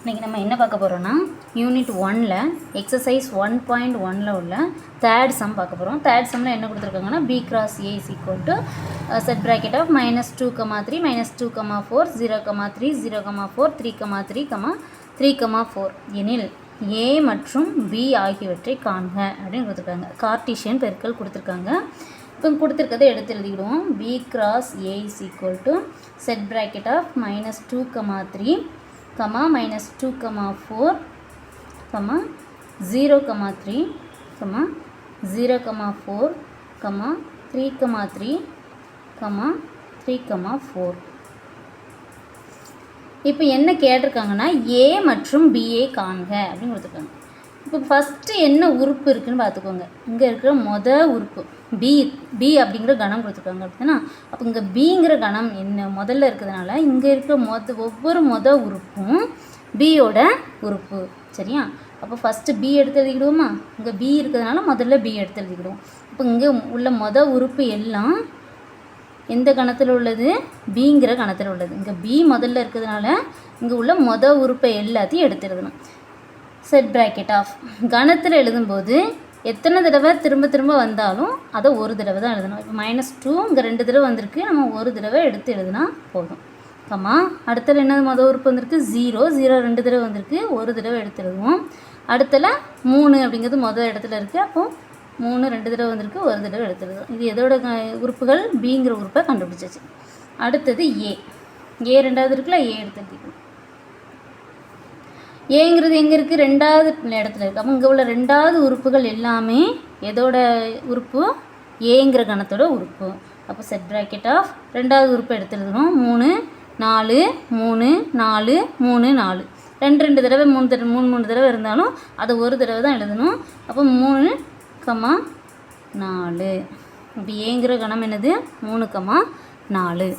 இன்றைக்கி நம்ம என்ன பார்க்க போகிறோன்னா யூனிட் 1ல் எக்ஸசைஸ் 1.1ல் உள்ள தேர்ட் சம் பார்க்க போகிறோம். தேர்ட் சம்மில் என்ன கொடுத்துருக்காங்கன்னா b cross a is equal to set bracket of -2, 3 -2, 4 0, 3 0, 4 3, 3, 4 எனில் a மற்றும் b ஆகியவற்றை காண்க அப்படின்னு கொடுத்துருக்காங்க. கார்ட்டீசியன் பெருக்கல் கொடுத்துருக்காங்க. இப்போ கொடுத்துருக்கதை எடுத்து எழுதிக்கிடுவோம். b cross a is equal to set bracket of -2, 3 -2, 4 0, 3 0, 4 3, 3, 4. இப்போ என்ன கேட்டிருக்காங்கன்னா a மற்றும் bயை காண்க அப்படின்னு கொடுத்துருக்காங்க. இப்போ ஃபஸ்ட்டு என்ன உறுப்பு இருக்குதுன்னு பார்த்துக்கோங்க. இங்கே இருக்கிற உறுப்பு b அப்படிங்கிற கணம் கொடுத்துருக்காங்க அப்படின்னா, அப்போ இங்கே பிங்கிற கணம் என்ன முதல்ல இருக்கிறதுனால இங்கே இருக்கிற ஒவ்வொரு உறுப்பும் பியோட உறுப்பு. சரியா? அப்போ ஃபஸ்ட்டு b எடுத்து எழுதிக்கிடுவோமா? இங்கே b இருக்கிறதுனால முதல்ல b எடுத்து எழுதிக்கிடுவோம். இப்போ இங்கே உள்ள உறுப்பு எல்லாம் எந்த கணத்தில் உள்ளது? பிங்கிற கணத்தில் உள்ளது. இங்கே b முதல்ல இருக்கிறதுனால இங்கே உள்ள உறுப்பை எல்லாத்தையும் எடுத்து எழுதணும். செட் ப்ராக்கெட் ஆஃப் கணத்தில் எழுதும்போது எத்தனை தடவை திரும்ப வந்தாலும் அதை ஒரு தடவை தான் எழுதணும். இப்போ -2 இங்கே 2 தடவை வந்திருக்கு, நம்ம ஒரு தடவை எடுத்து எழுதுனா போதும். அடுத்தல என்னது உறுப்பு வந்திருக்கு? 0 2 தடவை வந்திருக்கு, ஒரு தடவை எடுத்து எழுதுவோம். அடுத்தல 3 அப்படிங்கிறது இடத்துல இருக்குது, அப்போ 3 2 தடவை வந்திருக்கு, ஒரு தடவை எடுத்து எழுதுவோம். இது எதோட உறுப்புகள்? பிங்கிற உறுப்பை கண்டுபிடிச்சாச்சு. அடுத்தது ஏ ரெண்டாவது இருக்குல்ல, ஏ எடுத்து எழுதிக்கணும். ஏங்கிறது எங்கே இருக்குது? ரெண்டாவது இடத்துல இருக்குது. அப்போ இங்கே உள்ள ரெண்டாவது உறுப்புகள் எல்லாமே எதோட உறுப்பு? ஏங்கிற கணத்தோட உறுப்பு. அப்போ செட் ப்ராக்கெட் ஆஃப் ரெண்டாவது உறுப்பை எடுத்து எழுதணும். 3 4 3 4 3 4 2 தடவை 3 தடவை இருந்தாலும் அதை ஒரு தடவை தான் எழுதணும். அப்போ 3, 4. இப்போ ஏங்கிற கணம் என்னது? 3, 4.